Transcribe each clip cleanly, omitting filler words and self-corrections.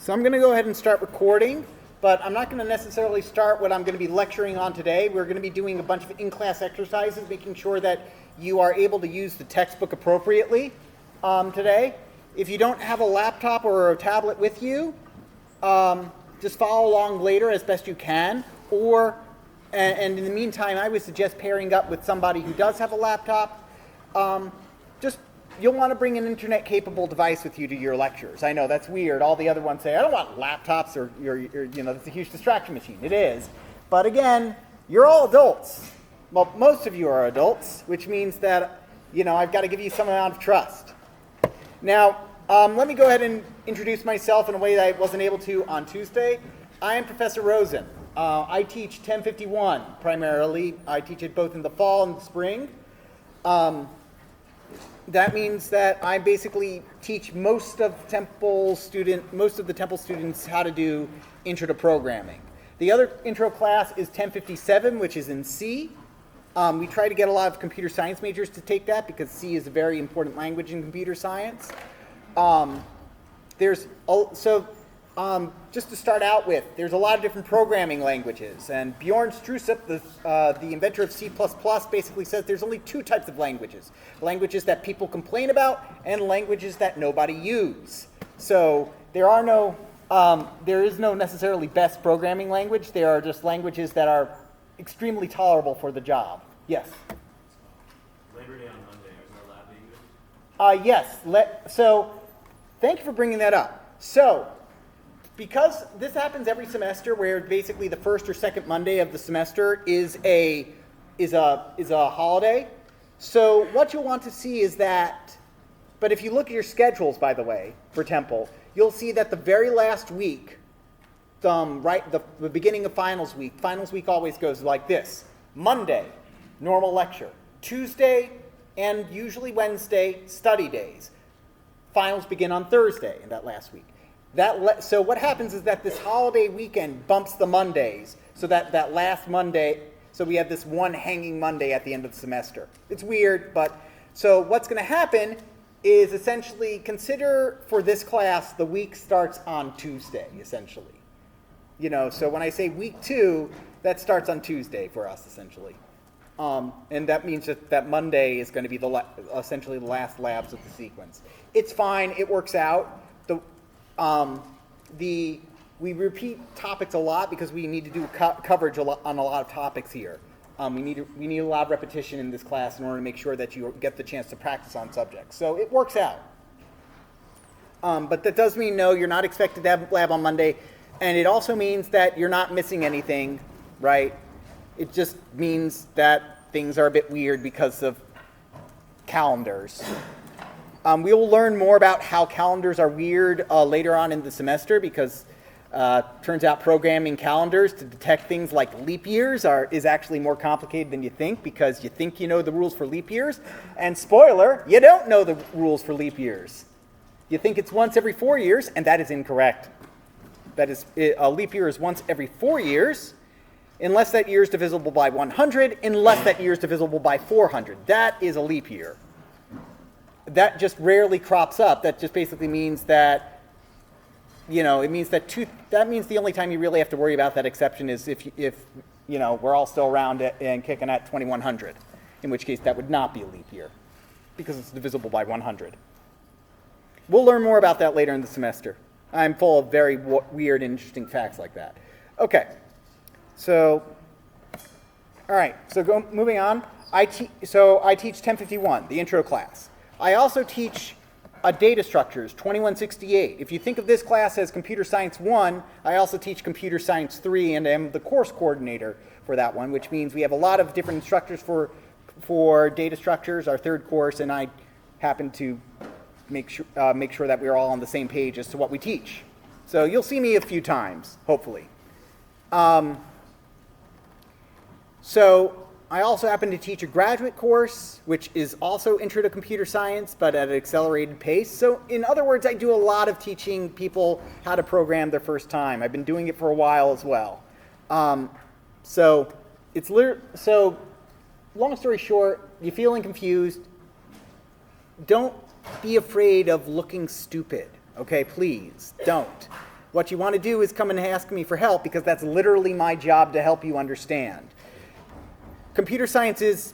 So I'm going to go ahead and start recording, but I'm not going to necessarily start what I'm going to be lecturing on today. We're going to be doing a bunch of in-class exercises, making sure that you are able to use the textbook appropriately today. If you don't have a laptop or a tablet with you, just follow along later as best you can. And in the meantime, I would suggest pairing up with somebody who does have a laptop. You'll want to bring an internet-capable device with you to your lectures. I know that's weird. All the other ones say, I don't want laptops or it's a huge distraction machine. It is. But again, you're all adults. Well, most of you are adults, which means that, I've got to give you some amount of trust. Now, let me go ahead and introduce myself in a way that I wasn't able to on Tuesday. I am Professor Rosen. I teach 1051 primarily. I teach it both in the fall and the spring. That means that I basically teach most of the Temple students how to do intro to programming. The other intro class is 1057, which is in C. We try to get a lot of computer science majors to take that because C is a very important language in computer science. Just to start out with, there's a lot of different programming languages, and Bjorn Strustrup, the inventor of C++, basically says there's only two types of languages: languages that people complain about and languages that nobody use. So there is no necessarily best programming language. There are just languages that are extremely tolerable for the job. Yes? Labor Day on Monday, is our lab being good? Yes. So thank you for bringing that up. So, because this happens every semester, where basically the first or second Monday of the semester is a holiday. So what you'll want to see is that, but if you look at your schedules, by the way, for Temple, you'll see that the very last week, the beginning of finals week always goes like this: Monday, normal lecture; Tuesday and usually Wednesday, study days. Finals begin on Thursday in that last week. So what happens is that this holiday weekend bumps the Mondays, so that last Monday, so we have this one hanging Monday at the end of the semester. It's weird, but so what's going to happen is essentially consider for this class the week starts on Tuesday, essentially. So when I say week 2, that starts on Tuesday for us, essentially. And that means that Monday is going to be essentially the last labs of the sequence. It's fine. It works out. We repeat topics a lot because we need to do coverage on a lot of topics here. We need a lot of repetition in this class in order to make sure that you get the chance to practice on subjects. So it works out. But that does mean, no, you're not expected to have lab on Monday. And it also means that you're not missing anything, right? It just means that things are a bit weird because of calendars. We will learn more about how calendars are weird later on in the semester because turns out programming calendars to detect things like leap years is actually more complicated than you think, because you think you know the rules for leap years, and spoiler, you don't know the rules for leap years. You think it's once every 4 years, and that is incorrect. A leap year is once every 4 years, unless that year is divisible by 100, unless that year is divisible by 400. That is a leap year. That just rarely crops up. That just basically means that, it means that means the only time you really have to worry about that exception is if we're all still around and kicking at 2100, in which case that would not be a leap year because it's divisible by 100. We'll learn more about that later in the semester. I'm full of very weird and interesting facts like that. Okay, so, all right, so moving on. I teach 1051, the intro class. I also teach data structures, 2168. If you think of this class as Computer Science 1, I also teach Computer Science 3 and am the course coordinator for that one, which means we have a lot of different instructors for data structures, our third course, and I happen to make sure that we're all on the same page as to what we teach. So you'll see me a few times, hopefully. So I also happen to teach a graduate course, which is also Intro to Computer Science, but at an accelerated pace. So in other words, I do a lot of teaching people how to program their first time. I've been doing it for a while as well. So long story short, you're feeling confused, don't be afraid of looking stupid, okay? Please, don't. What you want to do is come and ask me for help, because that's literally my job to help you understand. Computer science is,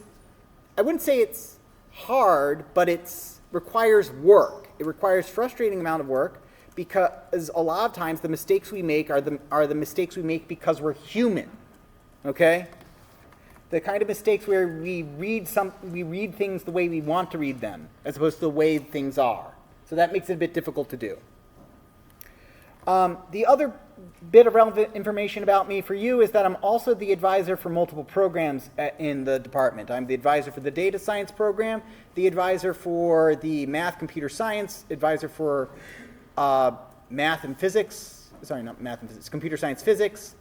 I wouldn't say it's hard, but it requires work. It requires frustrating amount of work, because a lot of times the mistakes we make are the mistakes we make because we're human. Okay? The kind of mistakes where we read things the way we want to read them, as opposed to the way things are. So that makes it a bit difficult to do. The other bit of relevant information about me for you is that I'm also the advisor for multiple programs in the department. I'm the advisor for the data science program, the advisor for the math computer science, advisor for math and physics, sorry, not math and physics, computer science physics,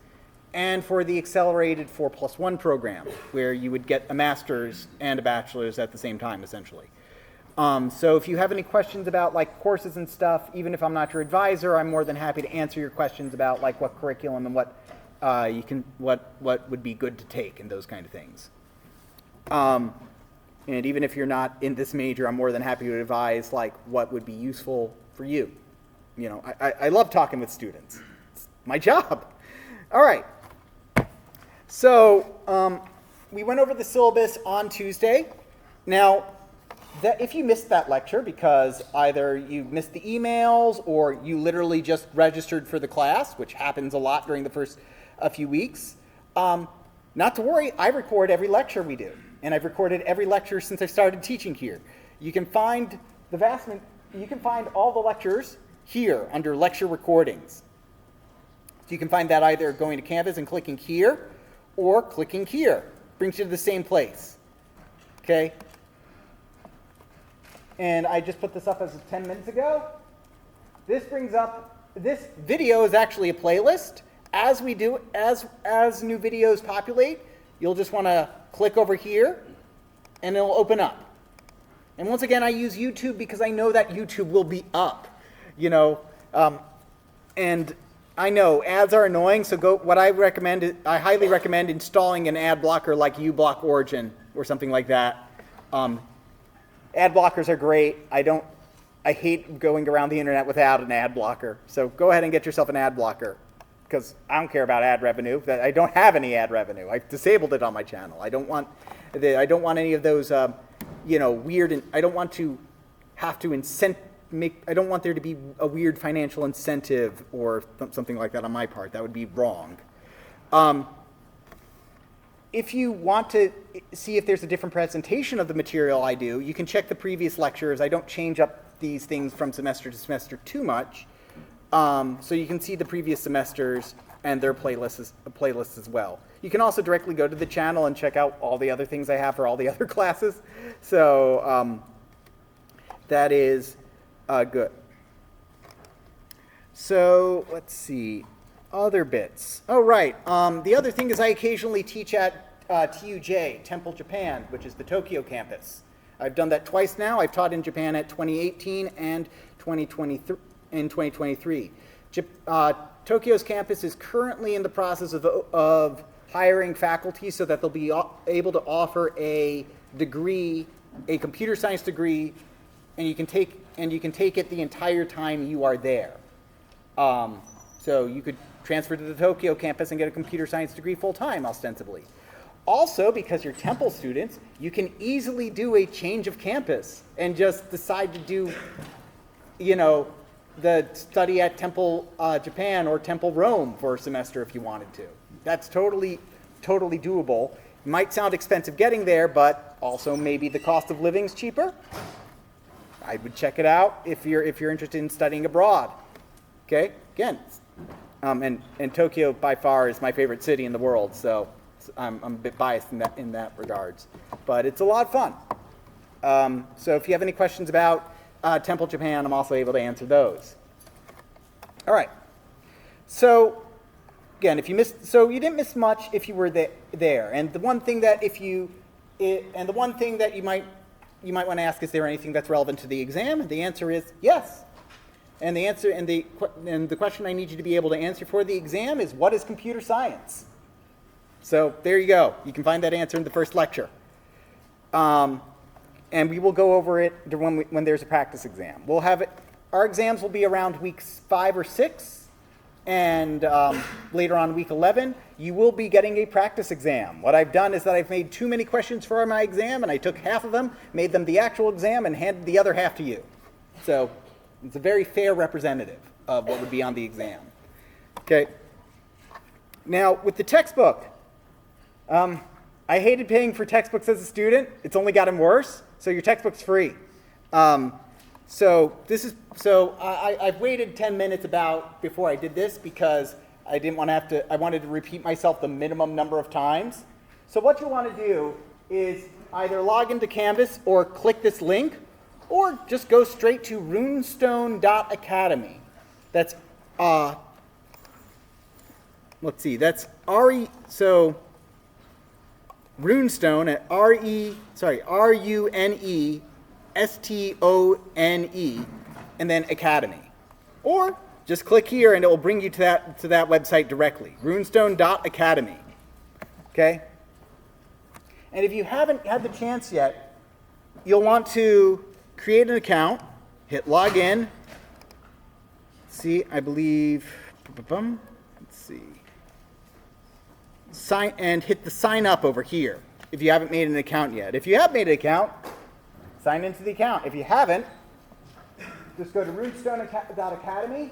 and for the accelerated 4+1 program, where you would get a master's and a bachelor's at the same time, essentially. So if you have any questions about like courses and stuff, even if I'm not your advisor, I'm more than happy to answer your questions about like what curriculum and what what would be good to take and those kind of things. And even if you're not in this major, I'm more than happy to advise like what would be useful for you. You know, I love talking with students. It's my job. All right. So we went over the syllabus on Tuesday. Now, if you missed that lecture because either you missed the emails or you literally just registered for the class, which happens a lot during the first few weeks, not to worry, I record every lecture we do. And I've recorded every lecture since I started teaching here. You can find all the lectures here under lecture recordings. So you can find that either going to Canvas and clicking here or clicking here. Brings you to the same place. Okay? And I just put this up as of 10 minutes ago. This video is actually a playlist. As new videos populate, you'll just want to click over here and it'll open up. And once again, I use YouTube because I know that YouTube will be up, you know, and I know ads are annoying, so I highly recommend installing an ad blocker like uBlock Origin or something like that. Ad blockers are great. I hate going around the internet without an ad blocker. So go ahead and get yourself an ad blocker, because I don't care about ad revenue. I don't have any ad revenue. I've disabled it on my channel. I don't want any of those, weird. I don't want to have to I don't want there to be a weird financial incentive or something like that on my part. That would be wrong. If you want to see if there's a different presentation of the material I do, you can check the previous lectures. I don't change up these things from semester to semester too much. So you can see the previous semesters and their playlists as well. You can also directly go to the channel and check out all the other things I have for all the other classes. So that is good. So let's see. Other bits. Oh, right. The other thing is I occasionally teach at TUJ, Temple, Japan, which is the Tokyo campus. I've done that twice now. I've taught in Japan at 2018 and 2023. Tokyo's campus is currently in the process of hiring faculty so that they'll be able to offer a degree, a computer science degree, and you can take it the entire time you are there. So you could transfer to the Tokyo campus and get a computer science degree full-time, ostensibly. Also, because you're Temple students, you can easily do a change of campus and just decide to do, the study at Temple Japan or Temple Rome for a semester if you wanted to. That's totally doable. It might sound expensive getting there, but also maybe the cost of living is cheaper. I would check it out if you're interested in studying abroad. Okay, again, and Tokyo by far is my favorite city in the world, so I'm a bit biased in that regards, but it's a lot of fun. So if you have any questions about Temple Japan, I'm also able to answer those. All right. So again, you didn't miss much if you were there. And the one thing that you might want to ask, is there anything that's relevant to the exam? The answer is yes. And the question I need you to be able to answer for the exam is, what is computer science? So there you go. You can find that answer in the first lecture. And we will go over it when there's a practice exam. We'll have it. Our exams will be around weeks 5 or 6. and later on week 11, you will be getting a practice exam. What I've done is that I've made too many questions for my exam, and I took half of them, made them the actual exam, and handed the other half to you. So it's a very fair representative of what would be on the exam. Okay. Now, with the textbook, I hated paying for textbooks as a student. It's only gotten worse, so your textbook's free. I've waited 10 minutes before I did this because I didn't want to have to, I wanted to repeat myself the minimum number of times. So what you want to do is either log into Canvas or click this link, or just go straight to runestone.academy. That's, let's see, that's Runestone at RUNESTONE, and then Academy. Or just click here and it will bring you to that website directly, runestone.academy. Okay? And if you haven't had the chance yet, you'll want to create an account, hit login. See, I believe, let's see. Hit the sign up over here if you haven't made an account yet. If you have made an account, sign into the account. If you haven't, just go to runestone.academy,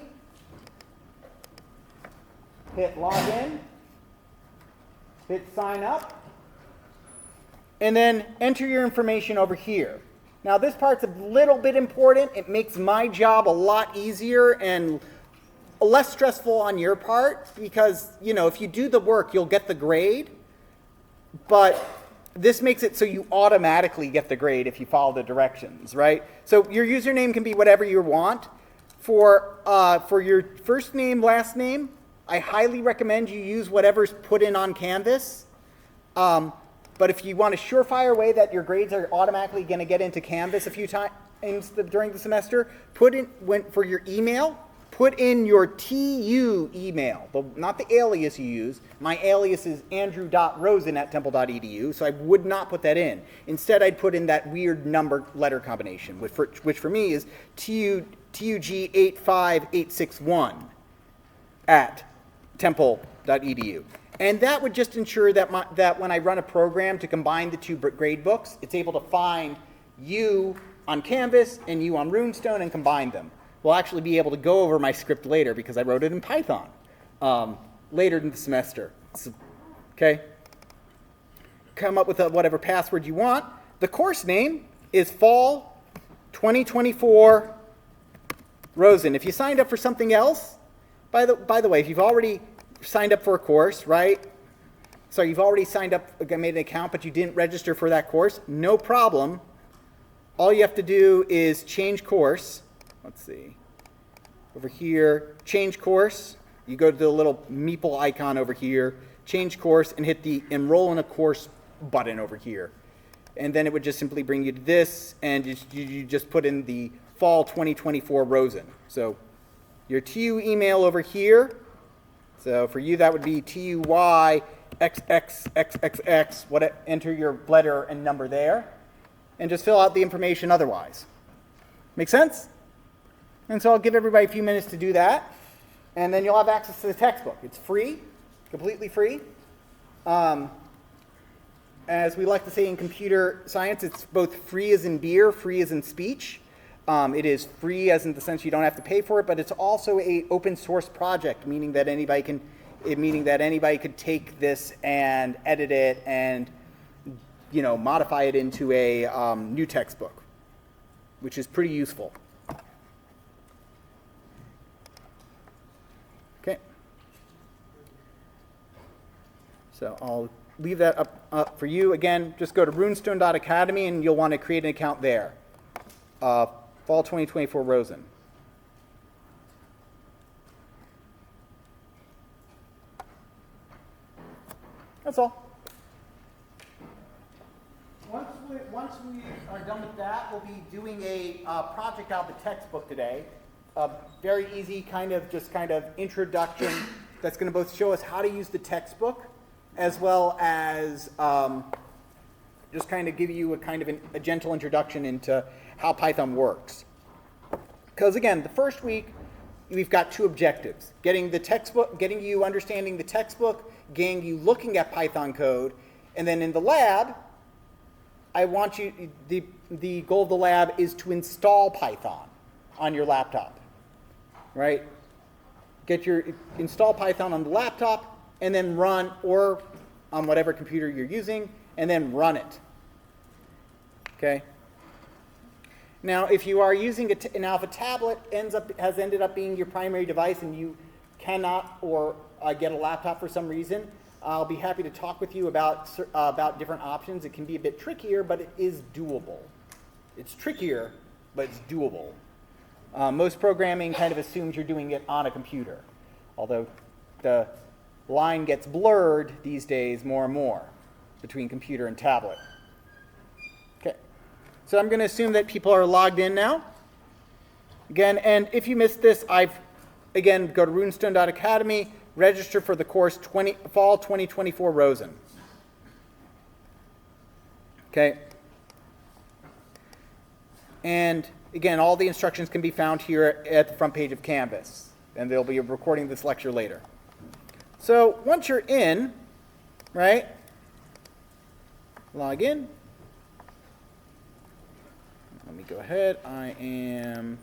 hit login, hit sign up, and then enter your information over here. Now this part's a little bit important. It makes my job a lot easier and less stressful on your part because, if you do the work, you'll get the grade, but this makes it so you automatically get the grade if you follow the directions, right? So your username can be whatever you want. For your first name, last name, I highly recommend you use whatever's put in on Canvas. But if you want a surefire way that your grades are automatically going to get into Canvas a few times during the semester, for your email, put in your TU email, not the alias you use. My alias is andrew.rosen@temple.edu, so I would not put that in. Instead, I'd put in that weird letter combination, which for me is TUG85861 at temple.edu. And that would just ensure that when I run a program to combine the two grade books, it's able to find you on Canvas and you on Runestone and combine them. We'll actually be able to go over my script later because I wrote it in Python later in the semester. Okay? Come up with whatever password you want. The course name is Fall 2024 Rosen. If you signed up for something else, by the way, if you've already signed up for a course, right? So you've already signed up, made an account, but you didn't register for that course, no problem. All you have to do is change course. Let's see. Over here, change course. You go to the little meeple icon over here, change course, and hit the enroll in a course button over here. And then it would just simply bring you to this, and you just put in the Fall 2024 Rosen. So your TU email over here. So for you, that would be TUYXXXXX. Enter your letter and number there, and just fill out the information otherwise. Make sense? And so I'll give everybody a few minutes to do that, and then you'll have access to the textbook. It's free, completely free. As we like to say in computer science, it's both free as in beer, free as in speech. It is free as in the sense you don't have to pay for it, but it's also a open source project, meaning that anybody could take this and edit it and modify it into a new textbook, which is pretty useful. Okay. So I'll leave that up for you. Again, just go to runestone.academy and you'll want to create an account there. Fall 2024 Rosen. That's all. Once we are done with that, we'll be doing a project out of the textbook today. A very easy kind of introduction that's going to both show us how to use the textbook as well as just kind of give you a gentle introduction into how Python works. Because again, the first week, we've got two objectives: getting the textbook, getting you understanding the textbook, getting you looking at Python code, and then in the lab, I want you, the goal of the lab is to install Python on your laptop, right? Install Python on the laptop and then run, or on whatever computer you're using, and then run it, okay? Now, if you are using now if a tablet has ended up being your primary device and you cannot get a laptop for some reason, I'll be happy to talk with you about different options. It can be a bit trickier, but it is doable. It's trickier, but it's doable. Most programming kind of assumes you're doing it on a computer, although the line gets blurred these days more and more between computer and tablet. Okay, so I'm going to assume that people are logged in now. Again, and if you missed this, again, go to runestone.academy, register for the course Fall 2024 Rosen. Okay. And again, all the instructions can be found here at the front page of Canvas, and they'll be recording this lecture later. So once you're in, right, log in. Let me go ahead. I am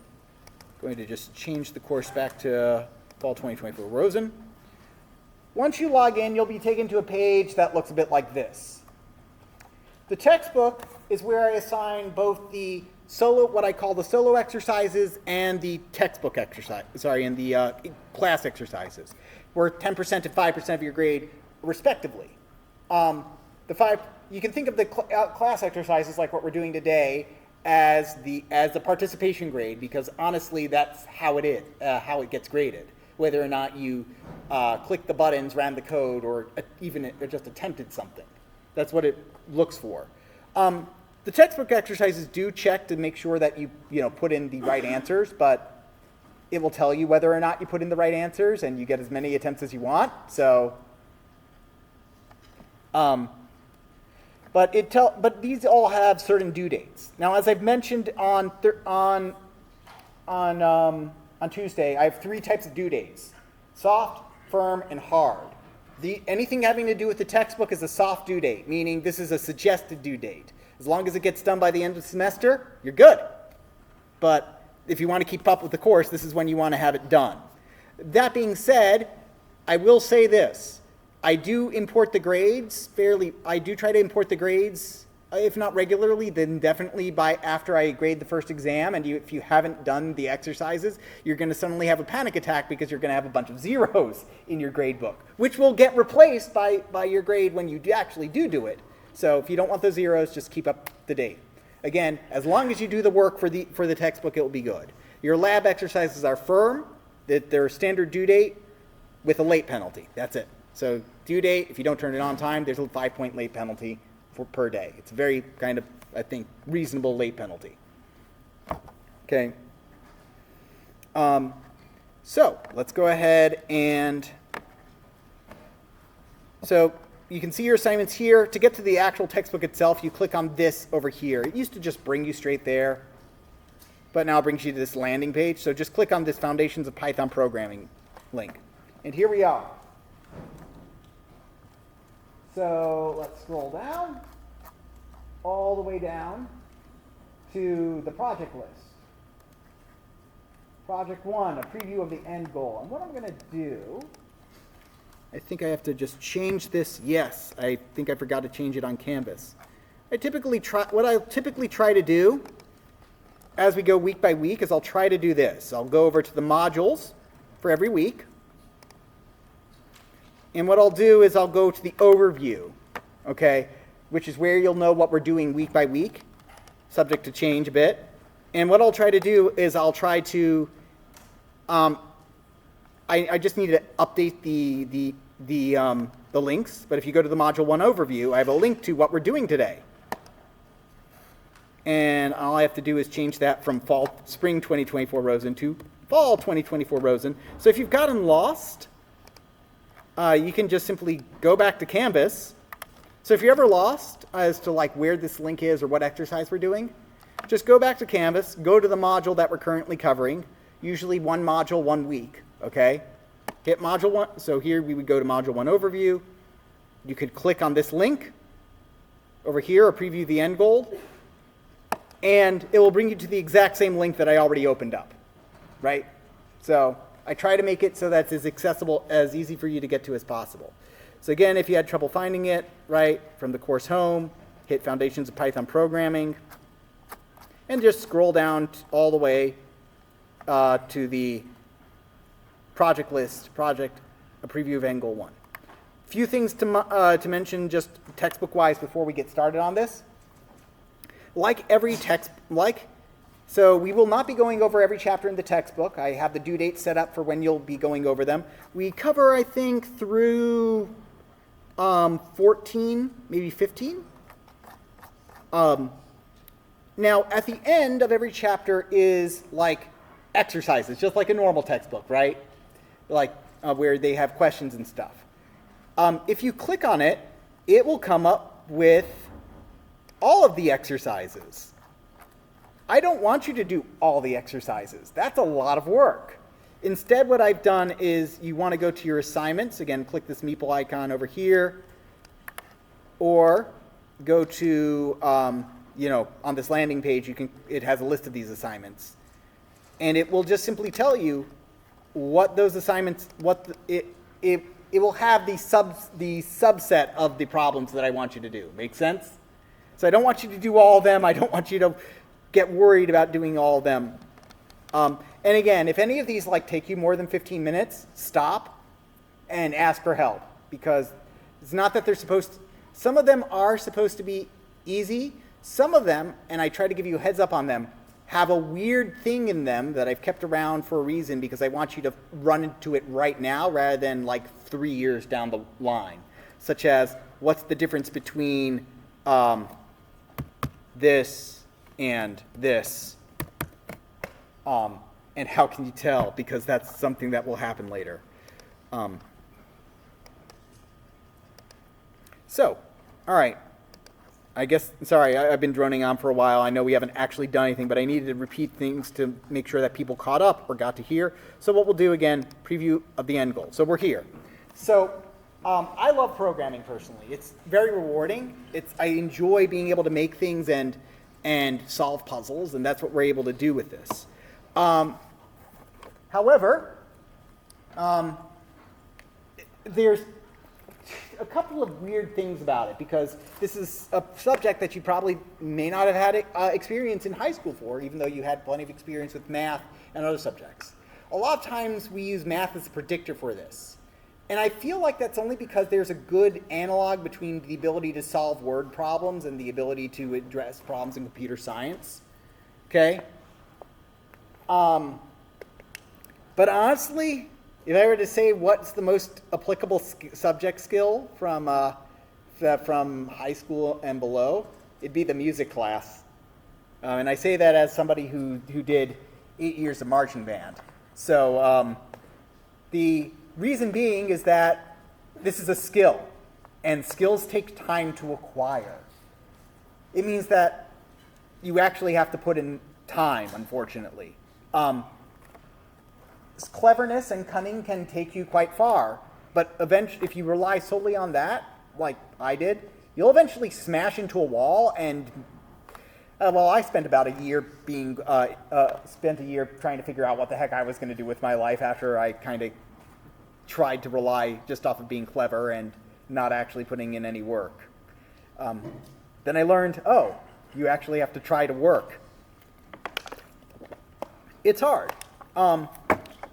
going to just change the course back to Fall 2024 Rosen. Once you log in, you'll be taken to a page that looks a bit like this. The textbook is where I assign both the what I call the solo exercises and the textbook exercise, and the class exercises, worth 10% and 5% of your grade, respectively. You can think of the class exercises, like what we're doing today, as the participation grade, because honestly, that's how it is, how it gets graded. Whether or not you click the buttons, ran the code, or even just attempted something. That's what it looks for. The textbook exercises do check to make sure that you put in the right answers, but it will tell you whether or not you put in the right answers, and you get as many attempts as you want. So, but these all have certain due dates. Now, as I've mentioned on Tuesday, I have 3 types of due dates: soft, firm, and hard. Anything having to do with the textbook is a soft due date, meaning this is a suggested due date. As long as it gets done by the end of the semester, you're good. But if you want to keep up with the course, this is when you want to have it done. That being said, I will say this. I do import the grades I do try to import the grades, if not regularly, then definitely after I grade the first exam, and if you haven't done the exercises, you're going to suddenly have a panic attack because you're going to have a bunch of zeros in your grade book, which will get replaced by your grade when you actually do it. So if you don't want those zeros, just keep up to date. Again, as long as you do the work for the textbook, it will be good. Your lab exercises are firm, that they're standard due date with a late penalty. That's it. So due date, if you don't turn it on time, there's a 5-point late penalty per day. It's a very kind of, I think, reasonable late penalty. Okay. So let's go ahead and you can see your assignments here. To get to the actual textbook itself, you click on this over here. It used to just bring you straight there, but now it brings you to this landing page. So just click on this Foundations of Python Programming link. And here we are. So let's scroll down, all the way down to the project list. Project 1, a preview of the end goal. And what I'm going to do, I think I have to just change this. Yes, I think I forgot to change it on Canvas. What I typically try to do as we go week by week is I'll try to do this. I'll go over to the modules for every week. And what I'll do is I'll go to the overview, okay, which is where you'll know what we're doing week by week, subject to change a bit. And what I'll try to do is I'll try to, I just need to update the links, but if you go to the Module 1 overview, I have a link to what we're doing today. And all I have to do is change that from Spring 2024 Rosen to Fall 2024 Rosen. So if you've gotten lost, you can just simply go back to Canvas. So if you're ever lost as to where this link is or what exercise we're doing, just go back to Canvas, go to the module that we're currently covering, usually one module, 1 week, okay? Hit module 1, so here we would go to module 1 overview. You could click on this link over here or preview the end goal, and it will bring you to the exact same link that I already opened up, right? So I try to make it so that's as accessible, as easy for you to get to as possible. So again, if you had trouble finding it, right, from the course home, hit Foundations of Python Programming, and just scroll down all the way to the project list, a preview of Angle 1. Few things to mention just textbook-wise before we get started on this. So we will not be going over every chapter in the textbook. I have the due date set up for when you'll be going over them. We cover, I think, through 14, maybe 15. Now, at the end of every chapter is like exercises, just like a normal textbook, right? Like where they have questions and stuff. If you click on it, it will come up with all of the exercises. I don't want you to do all the exercises. That's a lot of work. Instead, what I've done is you want to go to your assignments. Again, click this meeple icon over here. Or go to, on this landing page, it has a list of these assignments. And it will just simply tell you what those assignments, it will have the subset of the problems that I want you to do. Make sense? So I don't want you to do all of them. I don't want you to get worried about doing all of them. And again, if any of these take you more than 15 minutes, stop and ask for help. Because it's not that they're some of them are supposed to be easy. Some of them, and I try to give you a heads up on them, have a weird thing in them that I've kept around for a reason because I want you to run into it right now rather than 3 years down the line. Such as, what's the difference between this and this? And how can you tell? Because that's something that will happen later. So, all right. I guess, sorry, I've been droning on for a while. I know we haven't actually done anything, but I needed to repeat things to make sure that people caught up or got to here. So what we'll do again, preview of the end goal. So we're here. So I love programming personally. It's very rewarding. I enjoy being able to make things and solve puzzles, and that's what we're able to do with this. However, there's a couple of weird things about it because this is a subject that you probably may not have had experience in high school for, even though you had plenty of experience with math and other subjects. A lot of times we use math as a predictor for this. And I feel like that's only because there's a good analog between the ability to solve word problems and the ability to address problems in computer science. Okay? But honestly, if I were to say what's the most applicable subject skill from high school and below, it'd be the music class. And I say that as somebody who did 8 years of marching band. So the reason being is that this is a skill, and skills take time to acquire. It means that you actually have to put in time, unfortunately. Cleverness and cunning can take you quite far, but eventually, if you rely solely on that, like I did, you'll eventually smash into a wall. And I spent about a year trying to figure out what the heck I was going to do with my life after I kind of tried to rely just off of being clever and not actually putting in any work. Then I learned, you actually have to try to work. It's hard.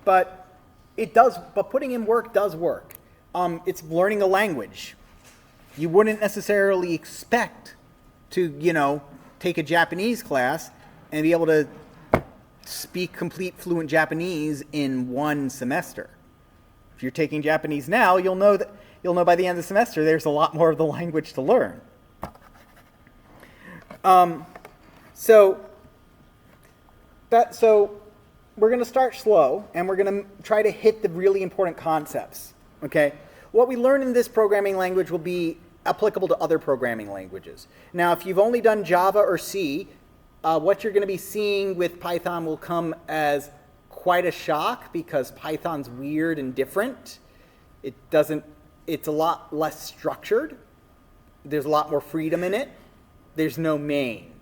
But putting in work does work. It's learning a language. You wouldn't necessarily expect to, take a Japanese class and be able to speak complete fluent Japanese in one semester. If you're taking Japanese now, you'll know by the end of the semester there's a lot more of the language to learn. So we're going to start slow, and we're going to try to hit the really important concepts, okay? What we learn in this programming language will be applicable to other programming languages. Now, if you've only done Java or C, what you're going to be seeing with Python will come as quite a shock because Python's weird and different. It's a lot less structured. There's a lot more freedom in it. There's no main,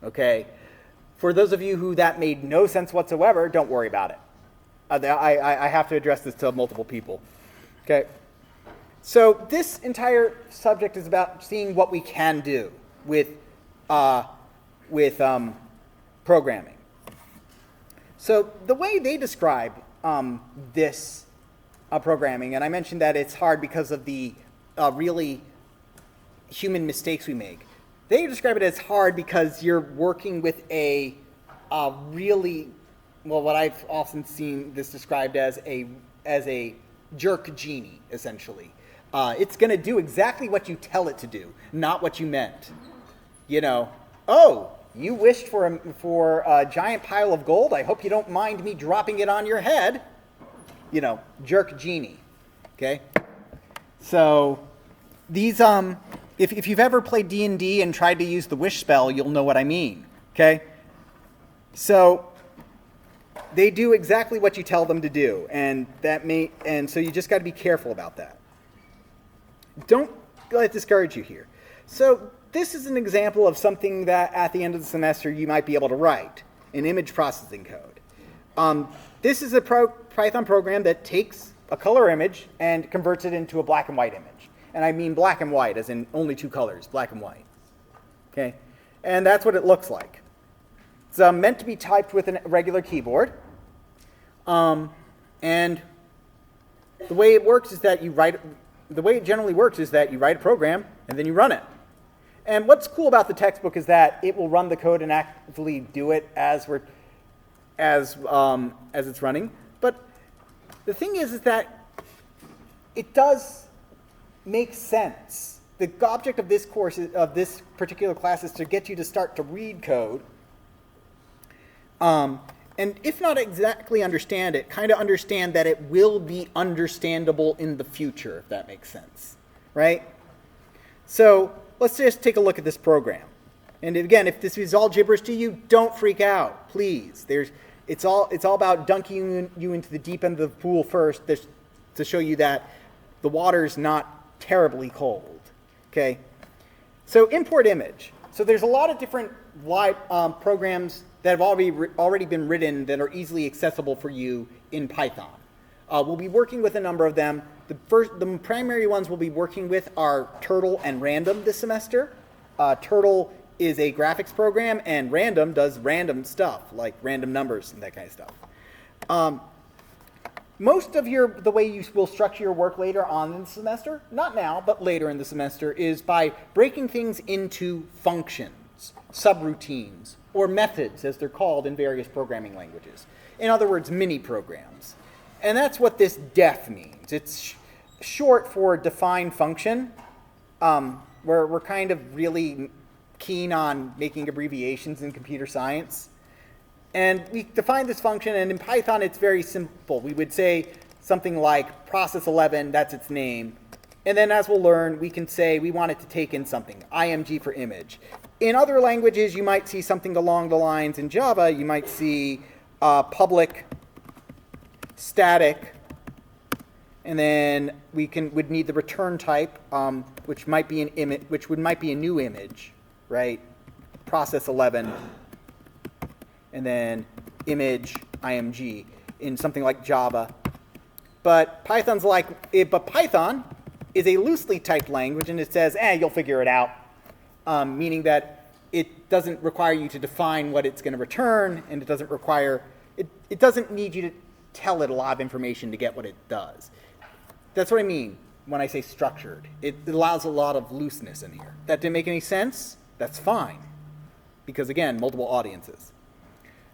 okay? For those of you who that made no sense whatsoever, don't worry about it. I have to address this to multiple people, okay? So this entire subject is about seeing what we can do with programming. So the way they describe this programming, and I mentioned that it's hard because of the really human mistakes we make. They describe it as hard because you're working with a really, well, what I've often seen this described as a jerk genie, essentially. It's going to do exactly what you tell it to do, not what you meant. You know, oh, you wished for a giant pile of gold? I hope you don't mind me dropping it on your head. You know, jerk genie, okay? So these, if you've ever played D&D and tried to use the wish spell, you'll know what I mean, okay? So they do exactly what you tell them to do, and so you just got to be careful about that. Don't let it discourage you here. So this is an example of something that at the end of the semester you might be able to write, an image processing code. This is a Python program that takes a color image and converts it into a black and white image. And I mean black and white, as in only two colors, black and white. Okay? And that's what it looks like. It's meant to be typed with a regular keyboard. And the way it works is that the way it generally works is that you write a program and then you run it. And what's cool about the textbook is that it will run the code and actively do it as it's running. But the thing is that it does make sense. The object of this course, of this particular class, is to get you to start to read code. And if not exactly understand it, kind of understand that it will be understandable in the future, if that makes sense, right? So let's just take a look at this program. And again, if this is all gibberish to you, don't freak out, please. It's all about dunking you into the deep end of the pool first to show you that the water's not terribly cold, okay? So import image. So there's a lot of different programs that have already been written that are easily accessible for you in Python. We'll be working with a number of them. The primary ones we'll be working with are Turtle and Random this semester. Turtle is a graphics program, and Random does random stuff, like random numbers and that kind of stuff. Most of the way you will structure your work later on in the semester, not now, but later in the semester, is by breaking things into functions, subroutines, or methods, as they're called in various programming languages. In other words, mini programs. And that's what this def means. It's short for define function. We're kind of really keen on making abbreviations in computer science. And we define this function, and in Python it's very simple. We would say something like process 11, that's its name. And then as we'll learn, we can say we want it to take in something, img for image. In other languages, you might see something along the lines, in Java, you might see public, static, and then would need the return type, which might be an image, might be a new image, right? Process 11, and then image img in something like Java. But Python is a loosely typed language, and it says, you'll figure it out, meaning that it doesn't require you to define what it's going to return, and it doesn't need you to tell it a lot of information to get what it does. That's what I mean when I say structured. It allows a lot of looseness in here. That didn't make any sense? That's fine, because again, multiple audiences.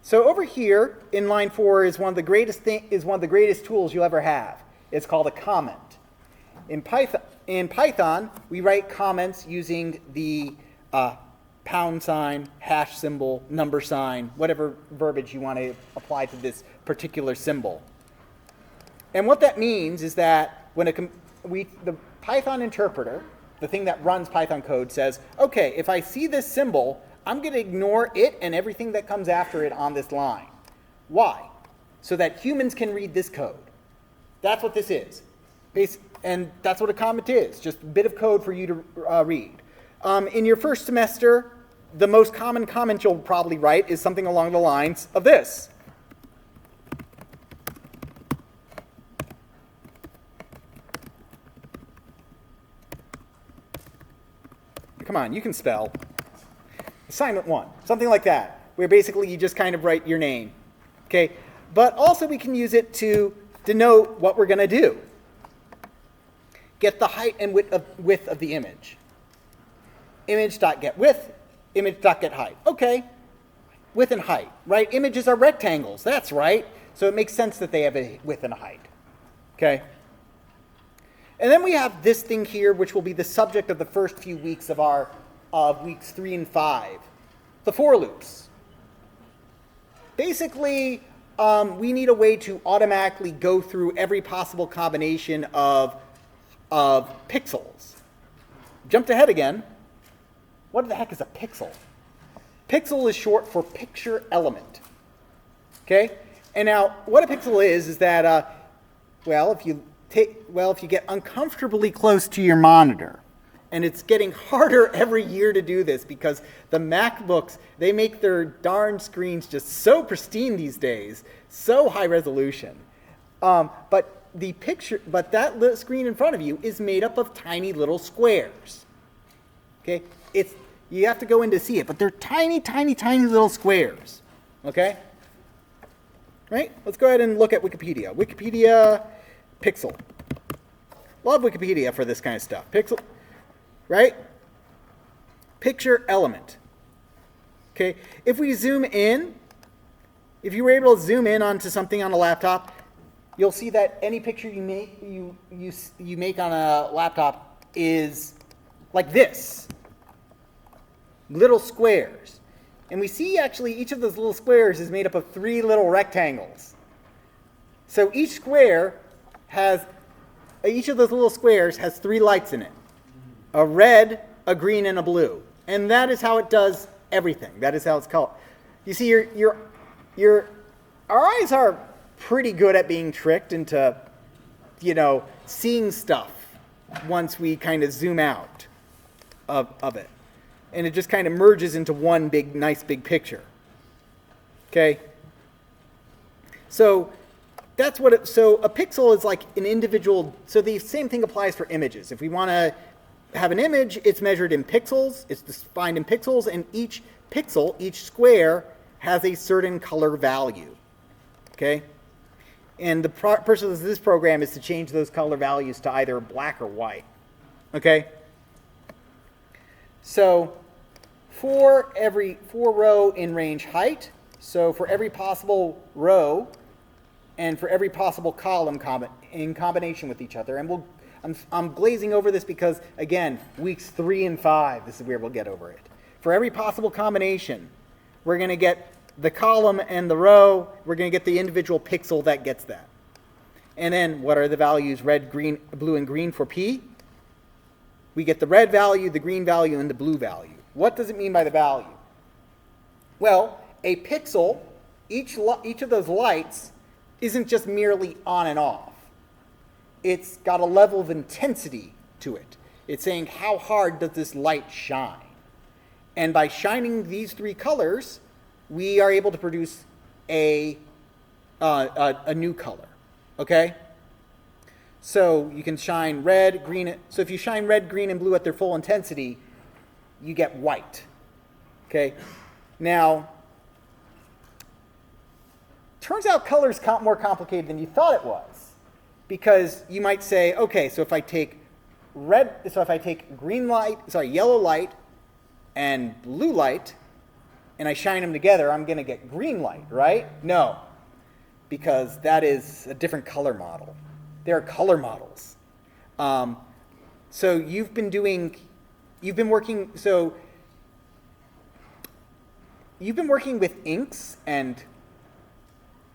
So over here in line 4 is one of the greatest tools you'll ever have. It's called a comment. In Python, we write comments using the pound sign, hash symbol, number sign, whatever verbiage you want to apply to this particular symbol. And what that means is that when the Python interpreter, the thing that runs Python code, says, okay, if I see this symbol, I'm going to ignore it and everything that comes after it on this line. Why? so that humans can read this code. That's what this is. And that's what a comment is, just a bit of code for you to read. In your first semester, the most common comment you'll probably write is something along the lines of this. Come on, you can spell. Assignment 1, something like that, where basically you just kind of write your name. Okay? But also we can use it to denote what we're going to do. Get the height and width of the image. Image.getWidth, image.getHeight. Okay, width and height, right? Images are rectangles, that's right. So it makes sense that they have a width and a height. Okay? And then we have this thing here, which will be the subject of the first few weeks of our weeks 3 and 5, the for loops. Basically, we need a way to automatically go through every possible combination of pixels. Jumped ahead again. What the heck is a pixel? Pixel is short for picture element. Okay? And now, what a pixel is that, if you get uncomfortably close to your monitor, and it's getting harder every year to do this because the MacBooks, they make their darn screens just so pristine these days, so high resolution. But that screen in front of you is made up of tiny little squares. Okay? You have to go in to see it, but they're tiny, tiny, tiny little squares. Okay? Right? Let's go ahead and look at Wikipedia. Wikipedia pixel. Love Wikipedia for this kind of stuff. Pixel, right? Picture element. Okay? If we zoom in, if you were able to zoom in onto something on a laptop, you'll see that any picture you make on a laptop is like this. Little squares. And we see actually each of those little squares is made up of 3 little rectangles. So each of those little squares has 3 lights in it. A red, a green, and a blue. And that is how it does everything. That is how it's called. You see, our eyes are pretty good at being tricked into, seeing stuff once we kind of zoom out of it. And it just kind of merges into one nice big picture. Okay? So that's what so a pixel is like an individual, so the same thing applies for images. If we want to have an image, it's measured in pixels, it's defined in pixels, and each pixel, each square, has a certain color value. Okay? And the purpose of this program is to change those color values to either black or white. Okay? So for row in range height, so for every possible row and for every possible column in combination with each other, and I'm glazing over this because, again, weeks 3 and 5, this is where we'll get over it. For every possible combination, we're going to get the column and the row, we're going to get the individual pixel that gets that. And then what are the values, red, green, blue, and green for P? We get the red value, the green value, and the blue value. What does it mean by the value? Well, a pixel, each of those lights isn't just merely on and off. It's got a level of intensity to it. It's saying how hard does this light shine? And by shining these 3 colors, we are able to produce a new color. Okay? So you can shine red, green. So if you shine red, green, and blue at their full intensity, you get white. Okay? Now, turns out color is more complicated than you thought it was. Because you might say, okay, so if I take yellow light and blue light, and I shine them together, I'm going to get green light, right? No, because that is a different color model. There are color models. So you've been working with inks and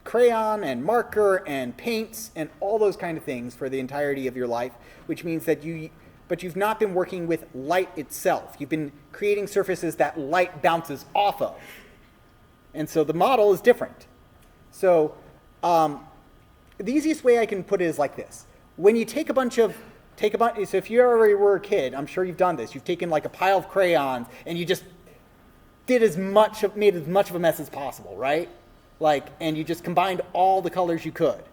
crayon and marker and paints and all those kind of things for the entirety of your life, which means that you've not been working with light itself. You've been creating surfaces that light bounces off of. And so the model is different. So The easiest way I can put it is like this. When you take a bunch, so if you ever were a kid, I'm sure you've done this. You've taken like a pile of crayons and you just made as much of a mess as possible, right? And you just combined all the colors you could.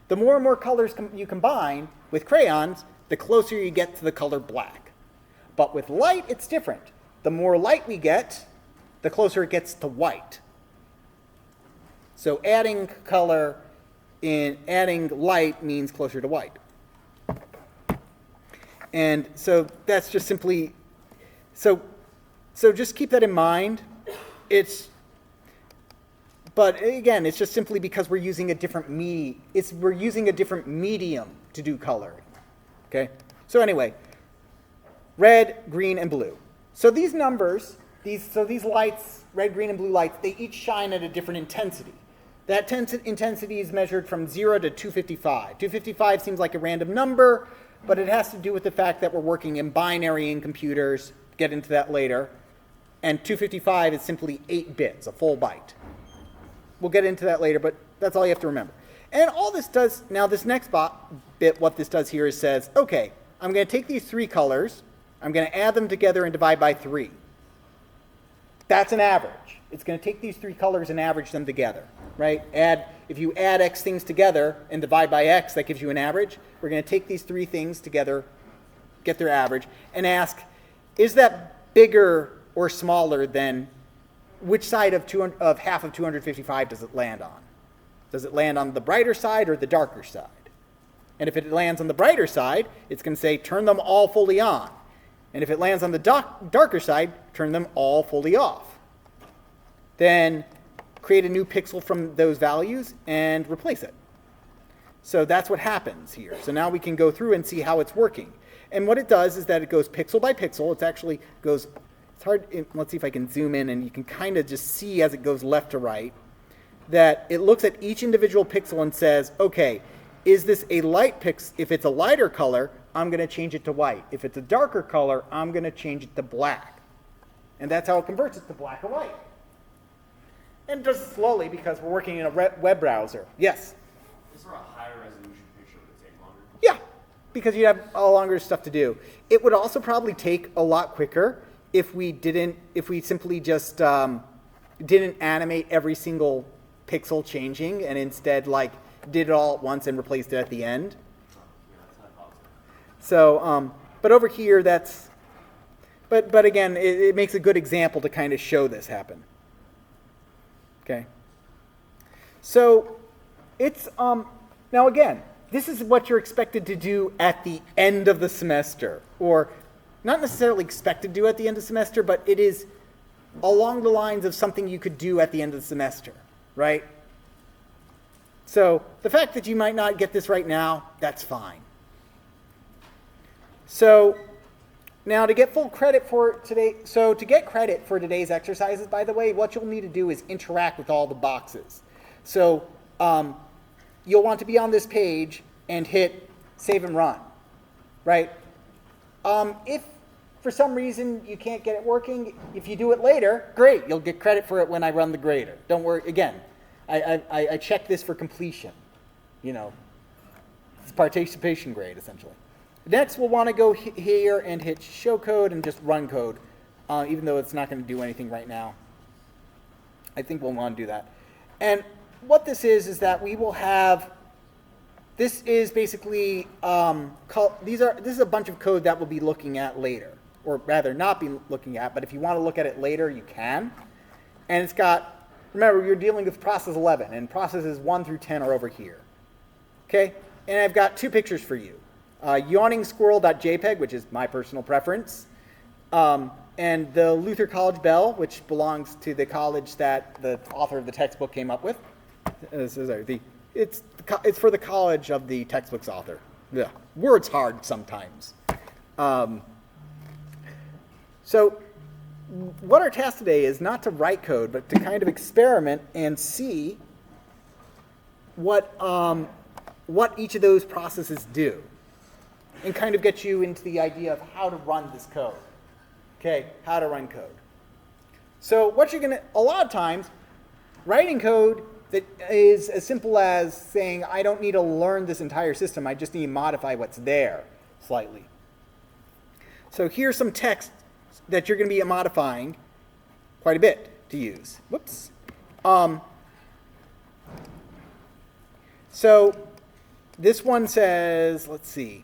The more and more colors you combine with crayons, the closer you get to the color black. But with light, it's different. The more light we get, the closer it gets to white. So adding light means closer to white. And so that's just simply, so just keep that in mind. But again, it's just simply because we're using a different medium to do coloring. Okay? So anyway, red, green, and blue. So these numbers, these lights, red, green, and blue lights, they each shine at a different intensity. That intensity is measured from 0 to 255. 255 seems like a random number, but it has to do with the fact that we're working in binary in computers. Get into that later. And 255 is simply 8 bits, a full byte. We'll get into that later, but that's all you have to remember. And all this does, now this next bit, what this does here is says, okay, I'm going to take these 3 colors, I'm going to add them together and divide by 3. That's an average. It's going to take these 3 colors and average them together, right? If you add X things together and divide by X, that gives you an average. We're going to take these 3 things together, get their average, and ask, is that bigger or smaller than which side of half of 255 does it land on? Does it land on the brighter side or the darker side? And if it lands on the brighter side, it's going to say turn them all fully on. And if it lands on the darker side, turn them all fully off. Then create a new pixel from those values and replace it. So that's what happens here. So now we can go through and see how it's working. And what it does is that it goes pixel by pixel. It actually goes, it's hard, let's see if I can zoom in and you can kind of just see as it goes left to right, that it looks at each individual pixel and says, okay, is this a light pixel? If it's a lighter color, I'm going to change it to white. If it's a darker color, I'm going to change it to black. And that's how it converts it to black or white. And just slowly because we're working in a web browser. Yes? Is there a higher resolution picture would take longer? Yeah, because you have a longer stuff to do. It would also probably take a lot quicker if we simply just didn't animate every single pixel changing and instead did it all at once and replaced it at the end. So, but over here, but again, it makes a good example to kind of show this happen. Okay. So, it's, now again, this is what you're expected to do at the end of the semester, or not necessarily expected to do at the end of the semester, but it is along the lines of something you could do at the end of the semester, right? So, the fact that you might not get this right now, that's fine. So now to get full credit for today, so to get credit for today's exercises, by the way, what you'll need to do is interact with all the boxes. So you'll want to be on this page and hit save and run, right? If for some reason you can't get it working, if you do it later, great, you'll get credit for it when I run the grader. Don't worry, again, I check this for completion, it's participation grade essentially. Next, we'll want to go here and hit show code and just run code, even though it's not going to do anything right now. I think we'll want to do that. And what this is that we will have, this is basically, this is a bunch of code that we'll be looking at later, or rather not be looking at, but if you want to look at it later, you can. And it's got, remember, you're dealing with process 11, and processes 1 through 10 are over here. Okay? And I've got 2 pictures for you. Yawningsquirrel.jpg, which is my personal preference, and the Luther College Bell, which belongs to the college that the author of the textbook came up with. It's for the college of the textbook's author. Yeah, word's hard sometimes. So what our task today is not to write code, but to kind of experiment and see what each of those processes do, and kind of get you into the idea of how to run this code. Okay, how to run code. So what you're going to, a lot of times, writing code that is as simple as saying, I don't need to learn this entire system, I just need to modify what's there slightly. So here's some text that you're going to be modifying quite a bit to use. Whoops. So this one says, let's see,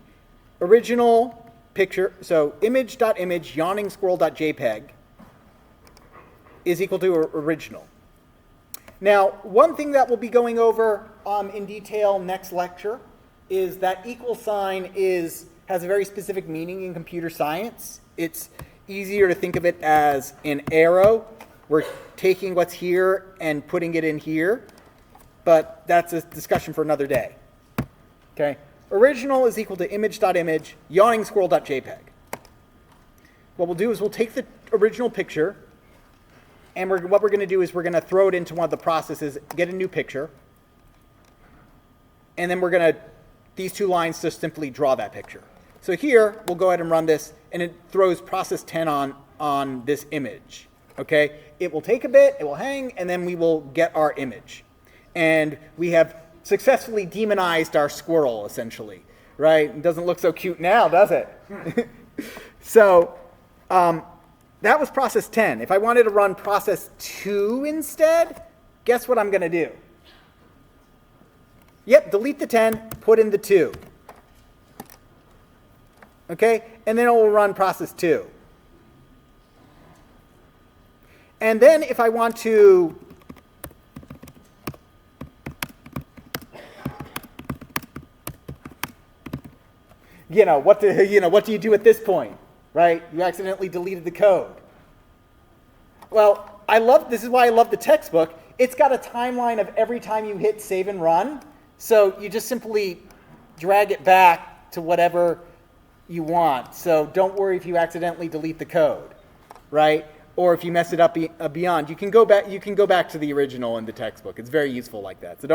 original picture, so image.image yawning squirrel.jpg is equal to original. Now, one thing that we'll be going over in detail next lecture is that equal sign has a very specific meaning in computer science. It's easier to think of it as an arrow. We're taking what's here and putting it in here, but that's a discussion for another day. Okay? Original is equal to image.image yawning squirrel.jpg. What we'll do is we'll take the original picture, and what we're going to do is we're going to throw it into one of the processes, get a new picture, and then we're going to, these two lines just simply draw that picture. So here, we'll go ahead and run this, and it throws process 10 on this image. Okay? It will take a bit, it will hang, and then we will get our image. And we have successfully demonized our squirrel, essentially. Right? It doesn't look so cute now, does it? So, that was process 10. If I wanted to run process 2 instead, guess what I'm going to do? Yep, delete the 10, put in the 2. Okay? And then it will run process 2. And then if I want to what do you do at this point? Right? You accidentally deleted the code. Well, this is why I love the textbook. It's got a timeline of every time you hit save and run. So you just simply drag it back to whatever you want. So don't worry if you accidentally delete the code, right? Or if you mess it up beyond, you can go back to the original in the textbook. It's very useful like that. So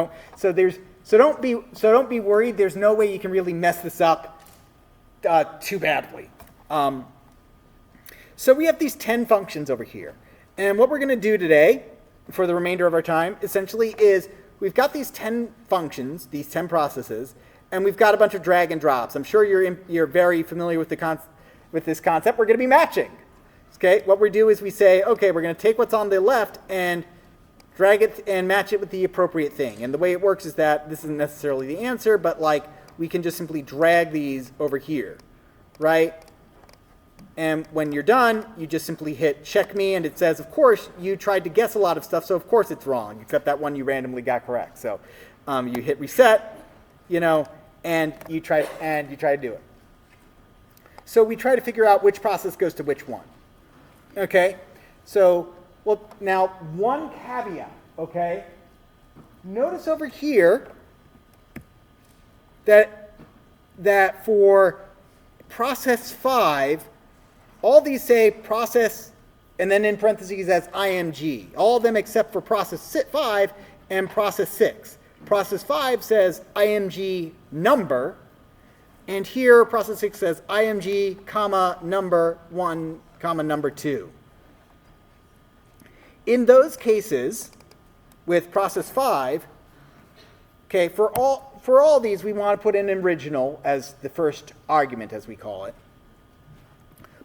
don't be worried. There's no way you can really mess this up too badly. So we have these 10 functions over here. And what we're going to do today, for the remainder of our time, essentially is we've got these 10 functions, these 10 processes, and we've got a bunch of drag and drops. I'm sure you're very familiar with this concept. We're going to be matching. Okay, what we do is we say, okay, we're going to take what's on the left and drag it and match it with the appropriate thing. And the way it works is that this isn't necessarily the answer, but we can just simply drag these over here, right? And when you're done, you just simply hit check me, and it says, of course, you tried to guess a lot of stuff, so of course it's wrong, except that one you randomly got correct. So you hit reset, and you try to do it. So we try to figure out which process goes to which one. Okay? So, now one caveat, okay? Notice over here that for process 5, all these say process, and then in parentheses as IMG. All of them except for process 5 and process 6. Process 5 says IMG number, and here process 6 says IMG, comma, number 1, comma, number 2. In those cases, with process 5, okay, for all these, we want to put in original as the first argument, as we call it.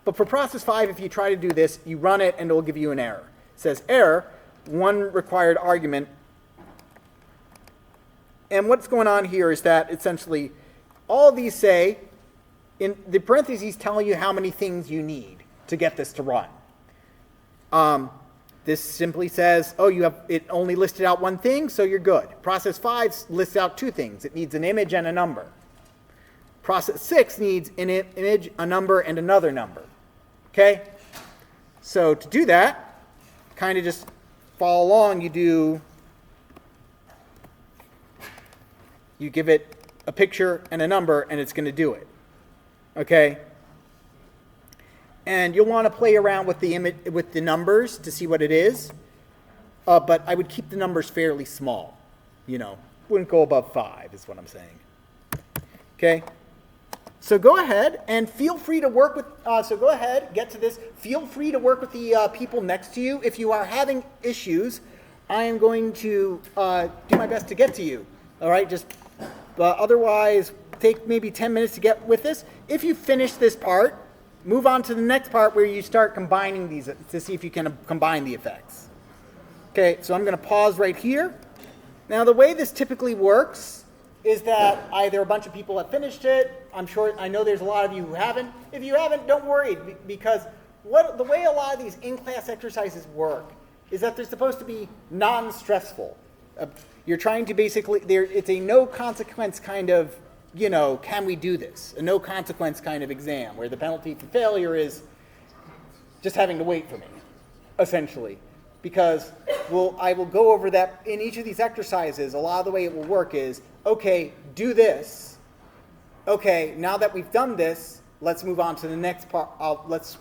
But for process 5, if you try to do this, you run it and it will give you an error. It says error, one required argument. And what's going on here is that essentially all of these say, in the parentheses tell you how many things you need to get this to run. This simply says, it only listed out one thing, so you're good. Process 5 lists out 2 things. It needs an image and a number. Process 6 needs an image, a number, and another number. Okay? So to do that, kind of just follow along. You give it a picture and a number, and it's going to do it. Okay? And you'll want to play around with the numbers to see what it is. But I would keep the numbers fairly small. Wouldn't go above 5 is what I'm saying. Okay? So go ahead and feel free to work with, get to this. Feel free to work with the people next to you. If you are having issues, I am going to do my best to get to you. All right, just otherwise take maybe 10 minutes to get with this. If you finish this part, move on to the next part where you start combining these to see if you can combine the effects. Okay, so I'm going to pause right here. Now the way this typically works is that either a bunch of people have finished it. I know there's a lot of you who haven't. If you haven't, don't worry, because the way a lot of these in-class exercises work is that they're supposed to be non-stressful. You're trying to basically, it's a no-consequence kind of, can we do this? A no-consequence kind of exam, where the penalty for failure is just having to wait for me, essentially. Because I will go over that in each of these exercises. A lot of the way it will work is, okay, do this. Okay, now that we've done this, let's move on to the next part. Let's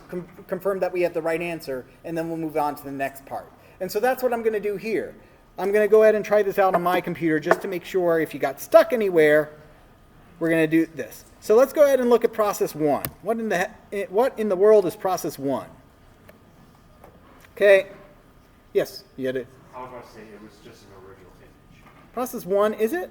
confirm that we have the right answer, and then we'll move on to the next part. And so that's what I'm going to do here. I'm going to go ahead and try this out on my computer just to make sure if you got stuck anywhere, we're going to do this. So let's go ahead and look at process 1. What in the world is process 1? Okay. Yes, you had it. I was about to say it was just an original image. Process 1, is it?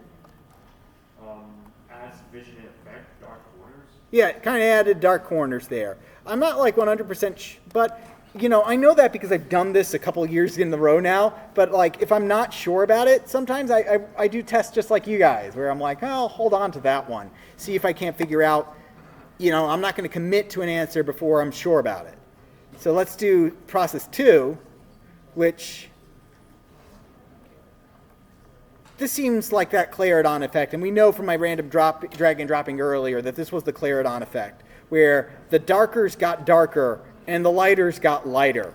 Adds vision and effect, dark corners. Yeah, it kind of added dark corners there. I'm not like 100% but I know that because I've done this a couple of years in a row now, but like if I'm not sure about it, sometimes I do tests just like you guys, where I'm like, oh, hold on to that one. See if I can't figure out, I'm not going to commit to an answer before I'm sure about it. So let's do process 2, which this seems like that Claridon effect, and we know from my random drag and dropping earlier that this was the Claridon effect, where the darkers got darker and the lighters got lighter.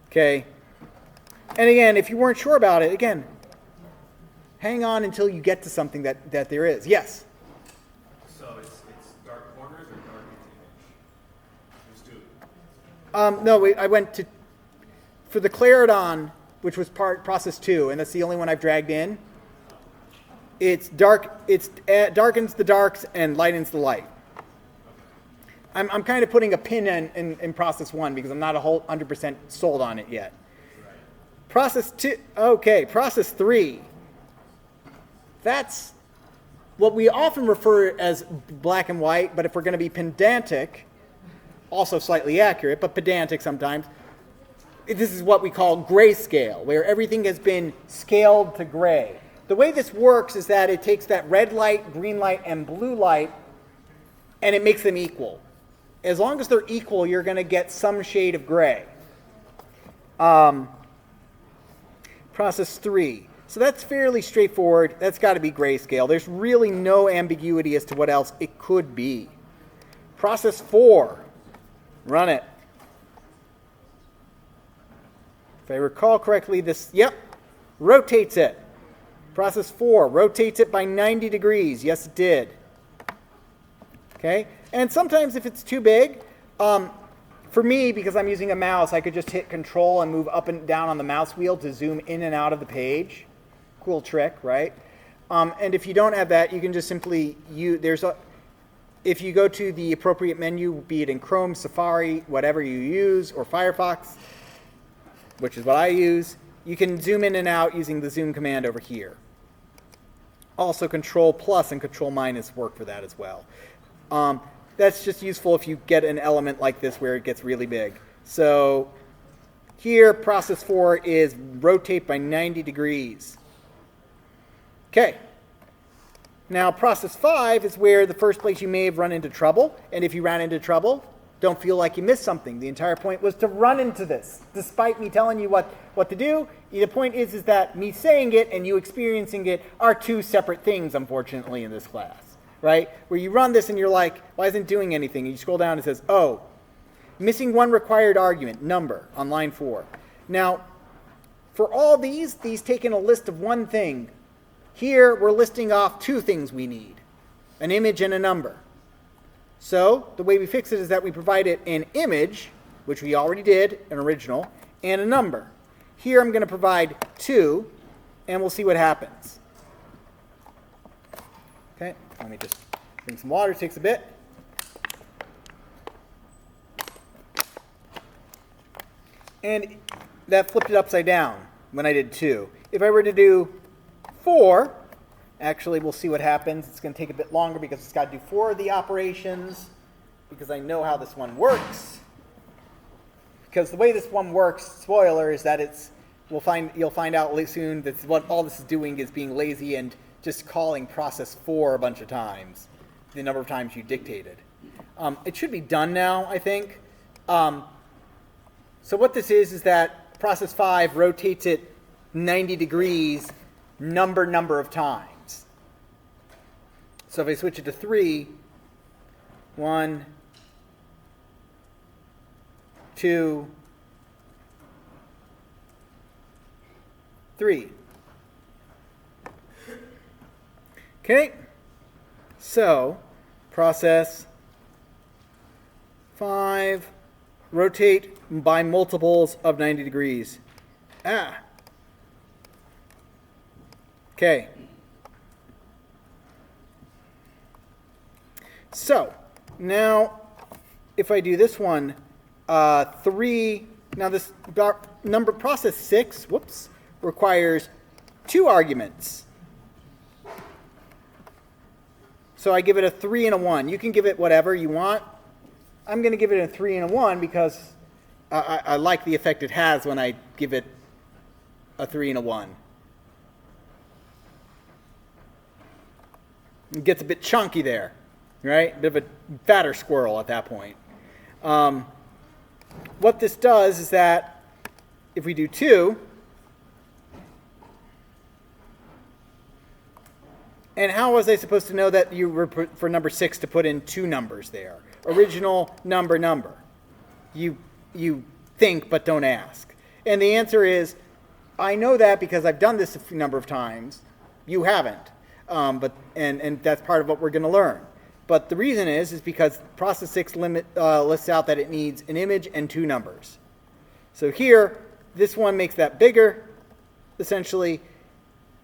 Okay? And again, if you weren't sure about it, again, hang on until you get to something that there is. Yes? So it's dark corners or dark image? There's two. No, I went to, for the Claridon, which was process 2, and that's the only one I've dragged in, it's dark, darkens the darks and lightens the light. I'm kind of putting a pin in process 1 because I'm not 100% sold on it yet. Right. Process 2, okay, process 3. That's what we often refer as black and white, but if we're going to be pedantic, also slightly accurate, but pedantic sometimes, this is what we call grayscale, where everything has been scaled to gray. The way this works is that it takes that red light, green light, and blue light, and it makes them equal. As long as they're equal, you're going to get some shade of gray. Process 3. So that's fairly straightforward. That's got to be grayscale. There's really no ambiguity as to what else it could be. Process 4. Run it. If I recall correctly, rotates it. Process 4 rotates it by 90 degrees. Yes, it did. Okay? And sometimes if it's too big, for me, because I'm using a mouse, I could just hit Control and move up and down on the mouse wheel to zoom in and out of the page. Cool trick, right? And if you don't have that, you can just simply if you go to the appropriate menu, be it in Chrome, Safari, whatever you use, or Firefox, which is what I use, you can zoom in and out using the zoom command over here. Also, Control plus and Control minus work for that as well. That's just useful if you get an element like this where it gets really big. So here, process 4 is rotate by 90 degrees. Okay. Now, process 5 is where the first place you may have run into trouble. And if you ran into trouble, don't feel like you missed something. The entire point was to run into this. Despite me telling you what to do, the point is that me saying it and you experiencing it are two separate things, unfortunately, in this class. Right? Where you run this and you're like, why isn't it doing anything? And you scroll down and it says, oh, missing one required argument, number, on line 4. Now, for all these take in a list of one thing. Here, we're listing off two things we need, an image and a number. So, the way we fix it is that we provide it an image, which we already did, an original, and a number. Here, I'm going to provide 2, and we'll see what happens. Okay, let me just drink some water. It takes a bit. And that flipped it upside down. when I did 2. If I were to do 4, actually we'll see what happens. It's going to take a bit longer because it's got to do 4 of the operations, because I know how this one works. Because the way this one works, spoiler, is that you'll find out soon that what all this is doing is being lazy and just calling process 4 a bunch of times, the number of times you dictated. It should be done now, I think. So what this is that process 5 rotates it 90 degrees number of times. So if I switch it to 3, 1, 2, 3. Okay, so process 5, rotate by multiples of 90 degrees. Okay. So, now, if I do this one, 3, now this number process 6, requires 2 arguments. So I give it a 3 and a 1. You can give it whatever you want. I'm going to give it a 3 and a 1 because I like the effect it has when I give it a 3 and a 1. It gets a bit chunky there, right? A bit of a fatter squirrel at that point. What this does is that if we do 2, and how was I supposed to know that you were for number 6 to put in 2 numbers there? Original number. You think but don't ask. And the answer is, I know that because I've done this a number of times. You haven't. And that's part of what we're going to learn. But the reason is because process 6 lists out that it needs an image and 2 numbers. So here, this one makes that bigger. Essentially,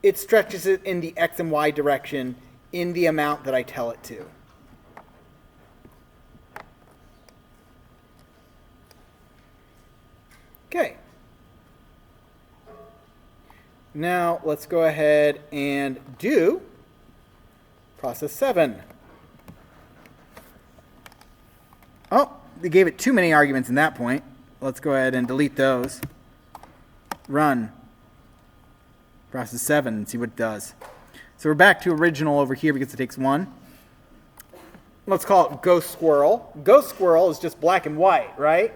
it stretches it in the x and y direction in the amount that I tell it to. Okay. Now let's go ahead and do process 7. Oh, they gave it too many arguments in that point. Let's go ahead and delete those. Run process 7 and see what it does. So we're back to original over here because it takes 1. Let's call it Ghost Squirrel. Ghost Squirrel is just black and white, right?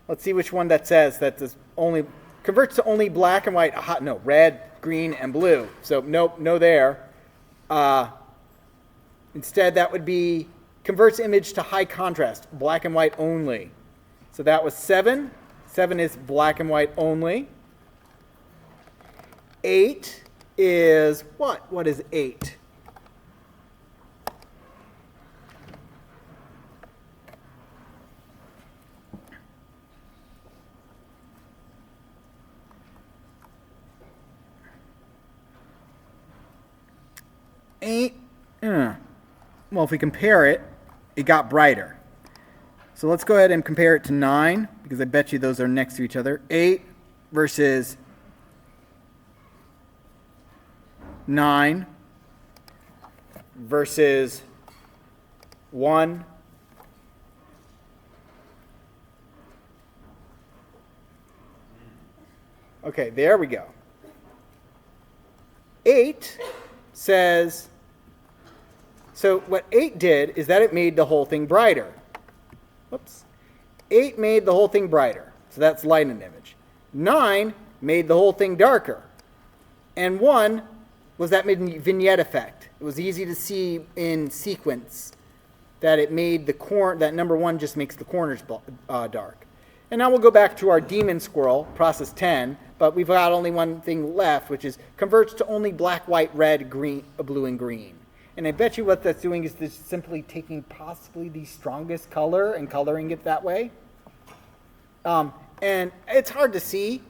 Let's see which one that says that this only converts to only black and white. Aha, no, red, green, and blue. So nope, no there. Instead, that would be converts image to high contrast, black and white only. So that was 7. 7 is black and white only. 8 is what? What is 8? Well, if we compare it, it got brighter. So let's go ahead and compare it to 9, because I bet you those are next to each other. 8 versus 9 versus 1. Okay, there we go. 8 says, so what 8 did is that it made the whole thing brighter. Whoops. 8 made the whole thing brighter. So that's light and image. 9 made the whole thing darker. And 1 was that vignette effect. It was easy to see in sequence that it made that number 1 just makes the corners dark. And now we'll go back to our demon squirrel, process 10, but we've got only one thing left, which is converts to only black, white, red, green, blue, and green. And I bet you what that's doing is just simply taking possibly the strongest color and coloring it that way. And it's hard to see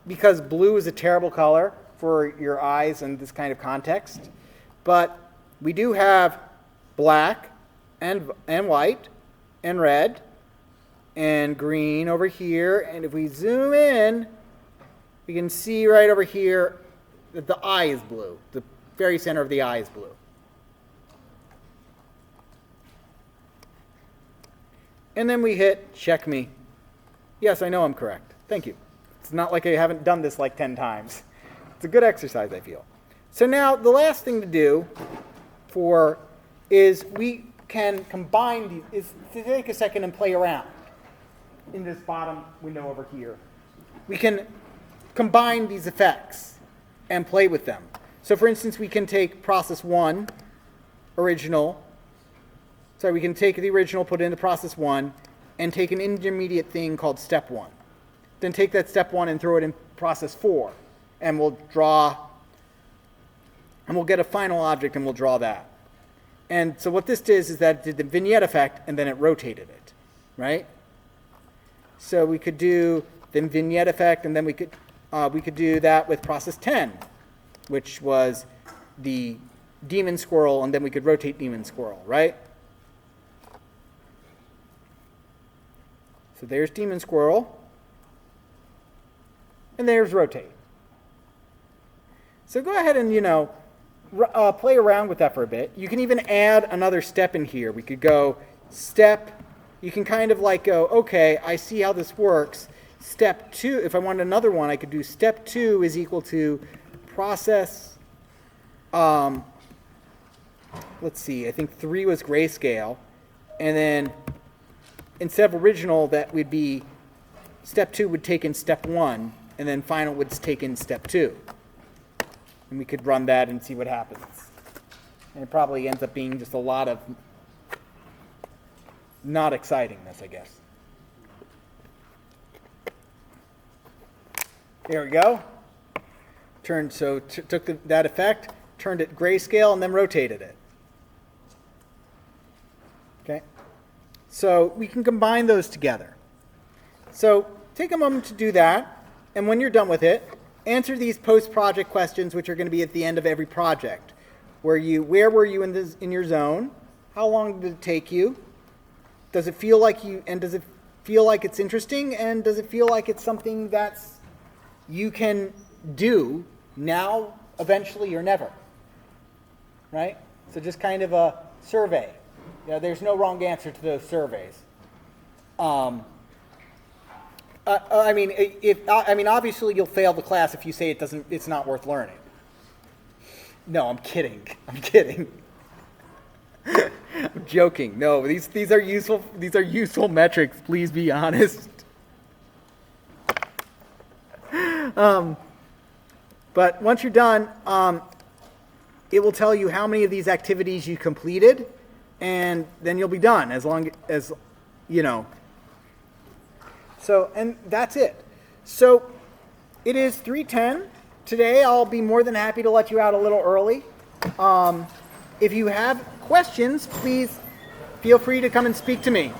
because blue is a terrible color for your eyes in this kind of context. But we do have black and white and red and green over here. And if we zoom in, we can see right over here that the eye is blue. The very center of the eye is blue. And then we hit check me. Yes, I know I'm correct. Thank you. It's not like I haven't done this like 10 times. It's a good exercise, I feel. So now the last thing to do is we can combine these, is to take a second and play around in this bottom window over here. We can combine these effects and play with them. So for instance, we can take process 1, original. So we can take the original, put it into process 1, and take an intermediate thing called step 1. Then take that step 1 and throw it in process 4. And we'll get a final object and we'll draw that. And so what this did is that it did the vignette effect and then it rotated it, right? So we could do the vignette effect and then we could do that with process 10, which was the demon squirrel, and then we could rotate demon squirrel, right? So there's demon squirrel, and there's rotate. So go ahead and, play around with that for a bit. You can even add another step in here. We could go step, you can kind of like go, okay, I see how this works. Step 2, if I wanted another one, I could do step 2 is equal to process, let's see, I think 3 was grayscale. And then instead of original, that would be step 2 would take in step 1, and then final would take in step 2. And we could run that and see what happens. And it probably ends up being just a lot of not excitingness, I guess. There we go. Took that effect, turned it grayscale, and then rotated it. Okay. So we can combine those together. So take a moment to do that, and when you're done with it, answer these post-project questions, which are going to be at the end of every project. Where were you in your zone? How long did it take you? Does it feel like it's interesting? And does it feel like it's something that's you can do now, eventually, or never? Right? So just kind of a survey. There's no wrong answer to those surveys. Obviously you'll fail the class if you say it's not worth learning. No, I'm kidding. I'm joking. No, these are useful metrics. Please be honest. But once you're done, it will tell you how many of these activities you completed, and then you'll be done as long as, So, and that's it. So, it is 3:10. Today, I'll be more than happy to let you out a little early. If you have questions, please feel free to come and speak to me.